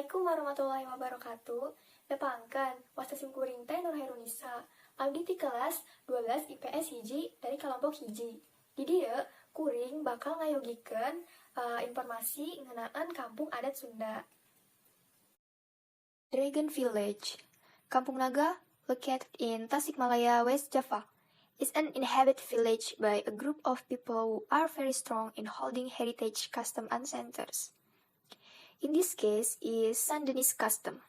Assalamualaikum warahmatullahi wabarakatuh. Dapangkan, wastasim kuring teh Nur Hairunisa. Abdi ti kelas 12 IPS hiji dari kelompok hiji. Di dieu kuring bakal ngayogikeun informasi ngeunaan kampung adat Sunda. Dragon Village, Kampung Naga, located in Tasikmalaya, West Java, is an inhabited village by a group of people who are very strong in holding heritage custom and centers. In this case is Sundanese custom,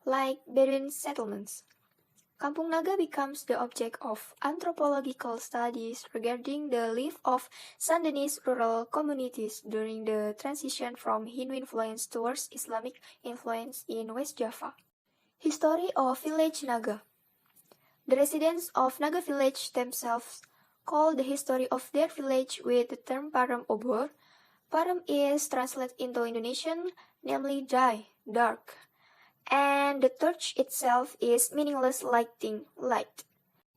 like Bedouin settlements. Kampung Naga becomes the object of anthropological studies regarding the life of Sundanese rural communities during the transition from Hindu influence towards Islamic influence in West Java. History of Village Naga. The residents of Naga village themselves call the history of their village with the term Param Obor. Param is translated into Indonesian, namely dry, dark, and the torch itself is meaningless lighting, light.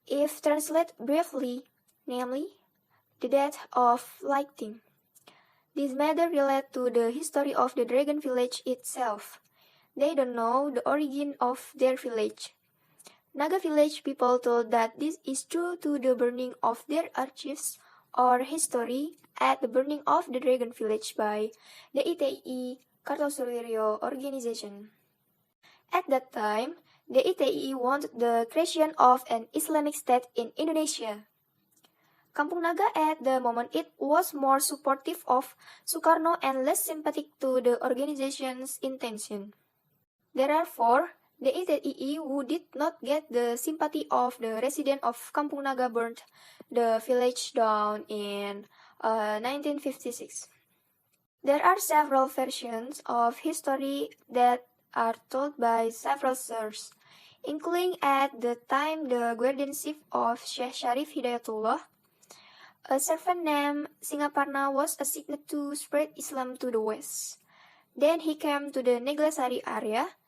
If translated briefly, namely, the death of lighting. This matter relate to the history of the dragon village itself. They don't know the origin of their village. Naga village people told that this is due to the burning of their archives or history at the burning of the dragon village by the ITI Kartosuryo organization. At that time, the ITI wanted the creation of an Islamic state in Indonesia. Kampung Naga at the moment it was more supportive of Sukarno and less sympathetic to the organization's intention. Therefore, the ITI who did not get the sympathy of the residents of Kampung Naga burned the village down in 1956. There are several versions of history that are told by several sources, including at the time the guardianship of Syekh Syarif Hidayatullah. A servant named Singaparna was assigned to spread Islam to the west. Then he came to the Neglasari area.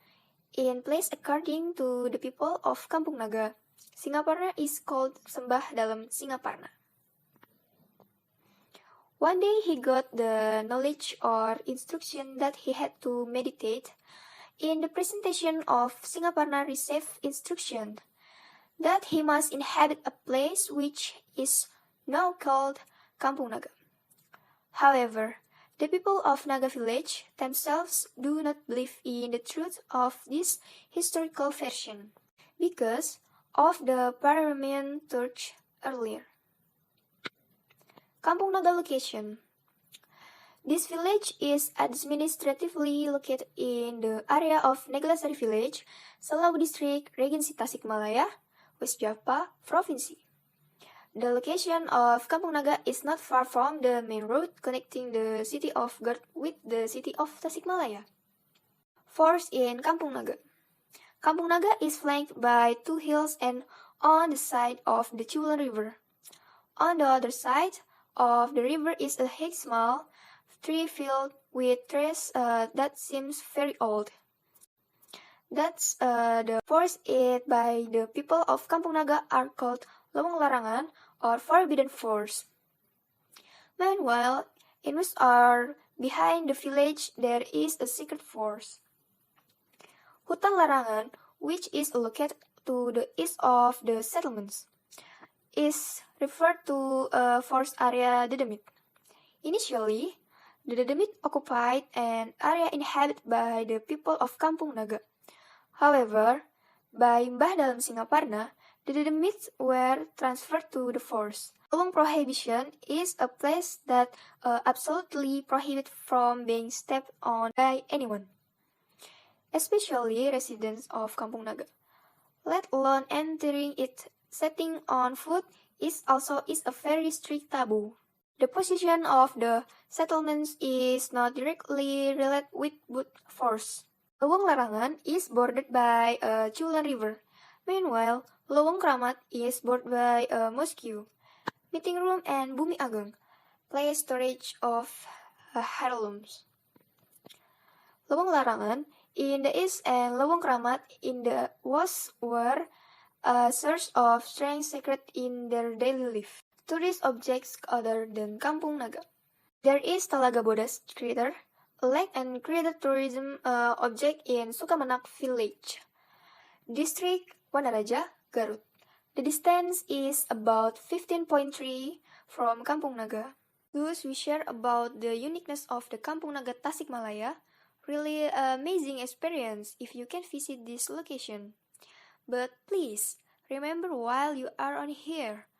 In place according to the people of Kampung Naga, Singaparna is called Sembah dalam Singaparna. One day he got the knowledge or instruction that he had to meditate. In the presentation of Singaparna received instruction that he must inhabit a place which is now called Kampung Naga. However, the people of Naga village themselves do not believe in the truth of this historical version because of the Parliament torch earlier. Kampung Naga location. This village is administratively located in the area of Neglasari village, Salawu District, Regency Tasikmalaya, West Java, Provinsi. The location of Kampung Naga is not far from the main road connecting the city of Garut with the city of Tasikmalaya. Force in Kampung Naga. Kampung Naga is flanked by two hills and on the side of the Ciulan River. On the other side of the river is a small tree filled with trees that seems very old. That's the forest eaten by the people of Kampung Naga are called Lawang Larangan or Forbidden Forest. Meanwhile, in west or behind the village there is a secret forest. Hutan Larangan, which is located to the east of the settlements, is referred to a forest area Dedemit. Initially, the Dedemit occupied an area inhabited by the people of Kampung Naga. However, by Mbah Dalam Singaparna, the Dedemits were transferred to the forest. Lawang Prohibition is a place that absolutely prohibited from being stepped on by anyone, especially residents of Kampung Naga. Let alone entering it. Setting on foot is a very strict taboo. The position of the settlements is not directly related with both force. Lawang Larangan is bordered by a Ciulan River. Meanwhile, Lawang Kramat is bordered by a mosque, meeting room, and Bumi Ageng, place storage of heirlooms. Lawang Larangan in the east and Lawang Kramat in the west were a source of strength sacred in their daily life. Tourist objects other than Kampung Naga. There is Talaga Bodas crater, elect and created tourism object in Sukamanak village, District Wanaraja, Garut. The distance is about 15.3 from Kampung Naga. Thus, we share about the uniqueness of the Kampung Naga Tasikmalaya. Really amazing experience if you can visit this location. But please, remember while you are on here,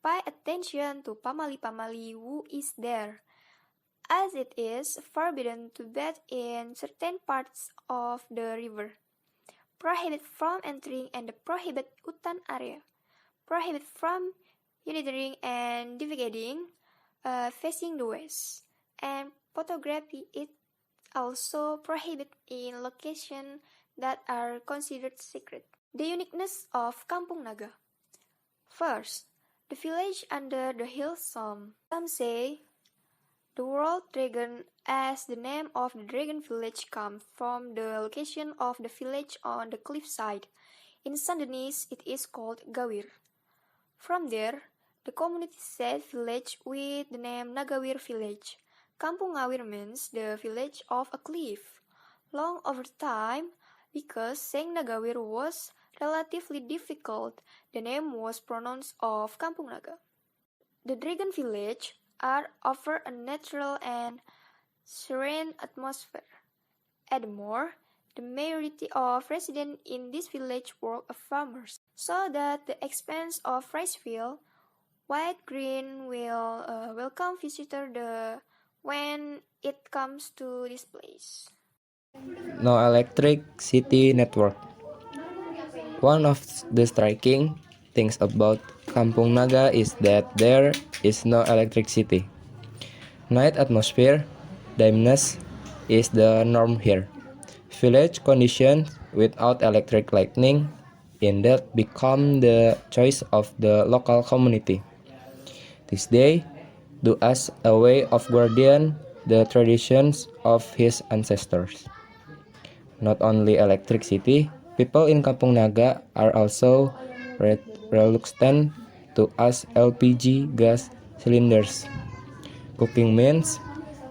pay attention to pamali-pamali who is there, as it is forbidden to bathe in certain parts of the river. Prohibit from entering and the prohibit hutan area. Prohibit from urinating and defecating facing the west. And photography is also prohibited in locations that are considered secret. The uniqueness of Kampung Naga. First, the village under the hill. Some say the word dragon as the name of the dragon village comes from the location of the village on the cliffside. In Sundanese, it is called Gawir. From there, the community set village with the name Nagawir village. Kampung Ngawir means the village of a cliff. Long over time, because saying Nagawir was relatively difficult, the name was pronounced of Kampung Naga. The dragon village are offer a natural and serene atmosphere. Furthermore, the majority of residents in this village work as farmers, so that the expense of rice field, white green will welcome visitor when it comes to this place. No electric city network. One of the striking things about Kampung Naga is that there is no electricity. Night atmosphere, dimness, is the norm here. Village conditions without electric lighting in that become the choice of the local community. This day, do as a way of guardian the traditions of his ancestors. Not only electricity, people in Kampung Naga are also reluctant to use LPG gas cylinders. Cooking means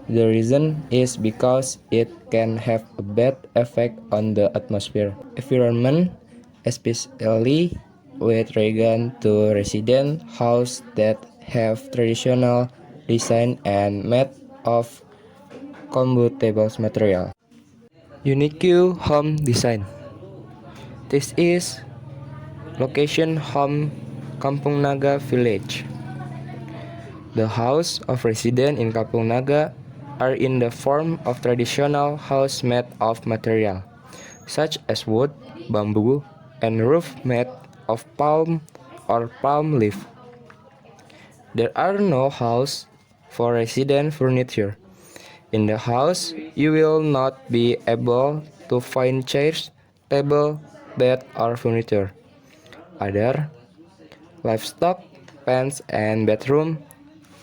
the reason is because it can have a bad effect on the atmosphere, environment, especially with regard to resident houses that have traditional design and made of combustible material. Unique home design. This is location home Kampung Naga village. The house of resident in Kampung Naga are in the form of traditional house made of material, such as wood, bamboo, and roof made of palm or palm leaf. There are no house for resident furniture. In the house, you will not be able to find chairs, table, bed, or furniture. Other livestock, pens, and bedroom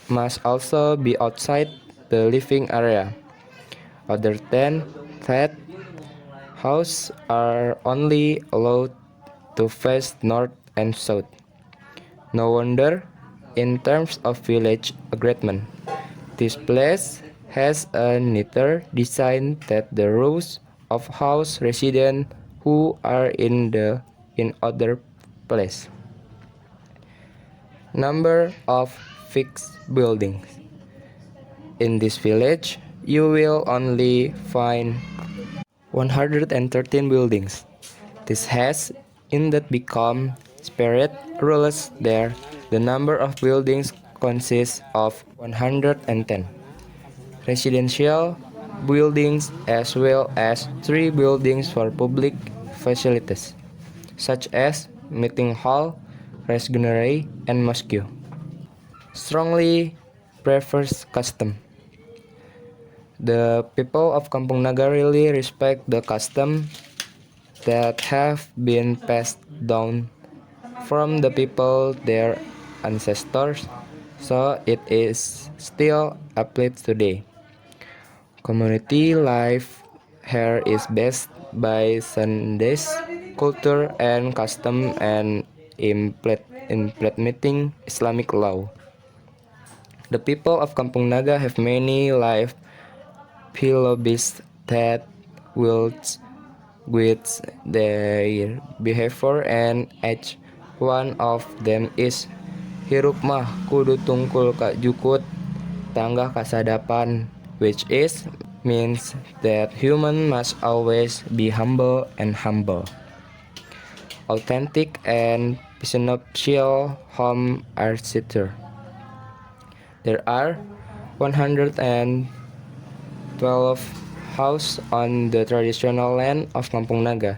must also be outside the living area. Other than that, houses are only allowed to face north and south. No wonder, in terms of village agreement, this place has a neater design than the rows of house residents who are in other place. Number of fixed buildings. In this village, you will only find 113 buildings. This has indeed become spirit rules there. The number of buildings consists of 110 residential buildings as well as 3 buildings for public facilities, such as meeting hall, refinery, and mosque. Strongly prefers custom. The people of Kampung Naga really respect the custom that have been passed down from the people their ancestors, so it is still applied today. Community life here is based by Sundays culture and custom and implementing Islamic law. The people of Kampung Naga have many life philobis that will with their behavior and age. One of them is hirup mah kudu tungkul ka jukut tangga kasadapan, which is means that human must always be humble and humble. Authentic and prenuptial home architecture. There are 112 houses on the traditional land of Kampung Naga.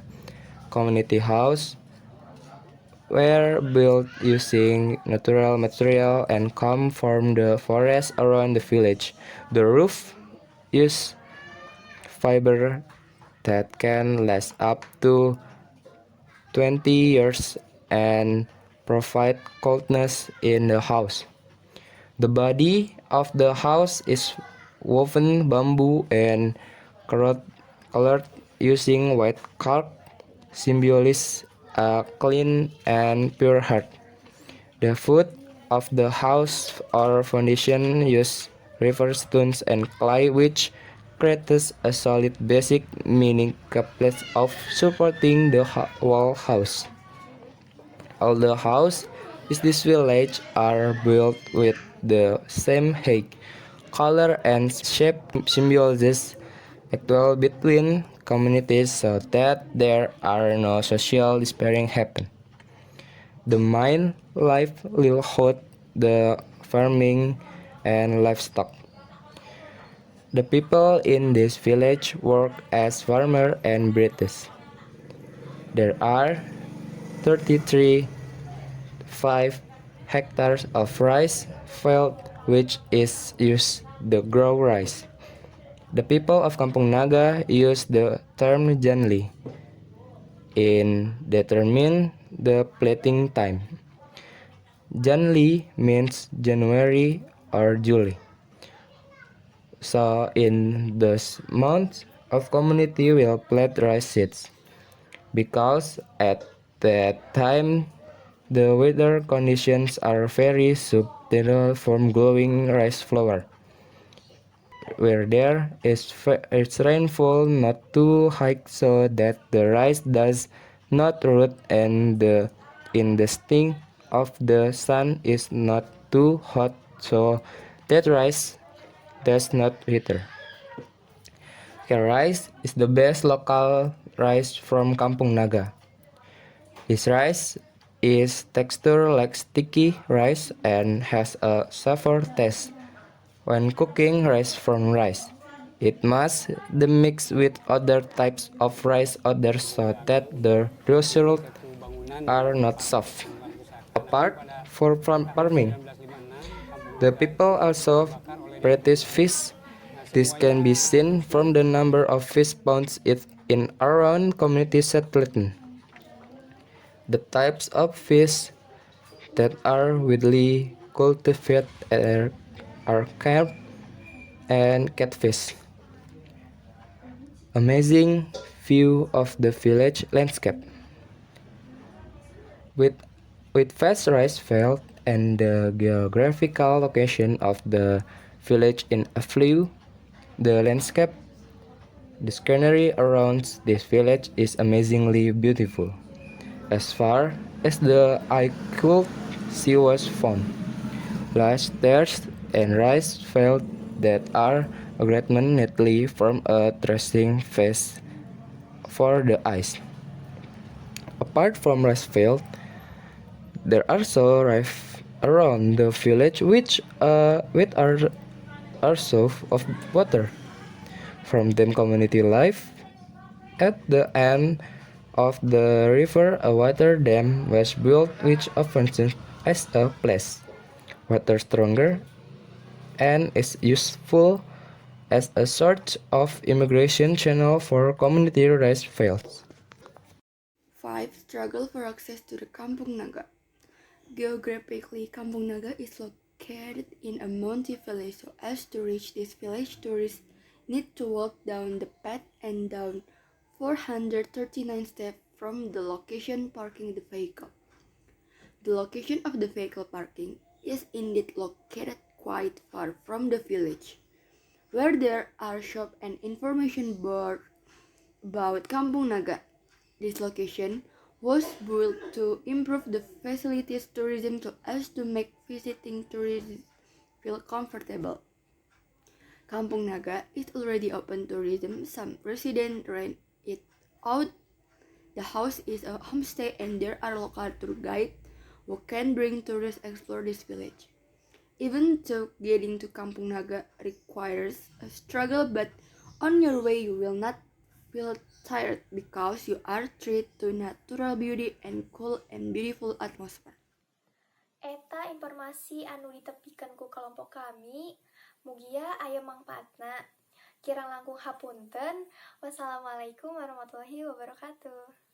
Community house were built using natural material and come from the forest around the village. The roof used fiber that can last up to 20 years and provide coldness in the house. The body of the house is woven bamboo and colored using white chalk, symbolizes a clean and pure heart. The foot of the house or foundation use river stones and clay, which creates a solid basic, meaning capable of supporting the whole house. All the houses in this village are built with the same height, color, and shape, symbolizes equal between communities so that there are no social despairing happen. The main livelihood, the farming and livestock. The people in this village work as farmer and breeders. There are 33.5 hectares of rice field which is used to grow rice. The people of Kampung Naga use the term Janli in determine the planting time. Janli means January or July. So in this month of community will plant rice seeds because at that time the weather conditions are very subtle from growing rice flour. Where there is it's rainfall not too high so that the rice does not rot and the in the sting of the sun is not too hot so that rice does not wither. Rice is the best local rice from Kampung Naga. This rice is texture like sticky rice and has a sour taste. When cooking rice from rice, it must be mixed with other types of rice others so that the results are not soft. Apart from farming, the people also practice fish. This can be seen from the number of fish ponds in around community settlement. The types of fish that are widely cultivated are carp and catfish. Amazing view of the village landscape. With vast rice field and the geographical location of the village in a view, the landscape, the scenery around this village is amazingly beautiful. As far as the eye could see was found, large stairs and rice fields that are agreement neatly from a tracing face for the eyes. Apart from rice field, there are also rice around the village which are also of water. From them community life at the end of the river a water dam was built which functions as a place water stronger and is useful as a sort of immigration channel for community rice fields. 5. Struggle for access to the Kampung Naga. Geographically, Kampung Naga is located in a mountain village, so as to reach this village, tourists need to walk down the path and down 439 steps from the location parking the vehicle. The location of the vehicle parking is indeed located quite far from the village. where there are shops and information board about Kampung Naga. This location was built to improve the facilities tourism so as to make visiting tourists feel comfortable. Kampung Naga is already open tourism. Some residents rent it out. The house is a homestay and there are local tour guides who can bring tourists explore this village. Even though getting to Kampung Naga requires a struggle, but on your way you will not feel tired because you are treated to natural beauty and cool and beautiful atmosphere. Eta informasi anu ditepikan ku kelompok kami, mugia aya mangpaatna. Kirang langkung hapunten. Wassalamualaikum warahmatullahi wabarakatuh.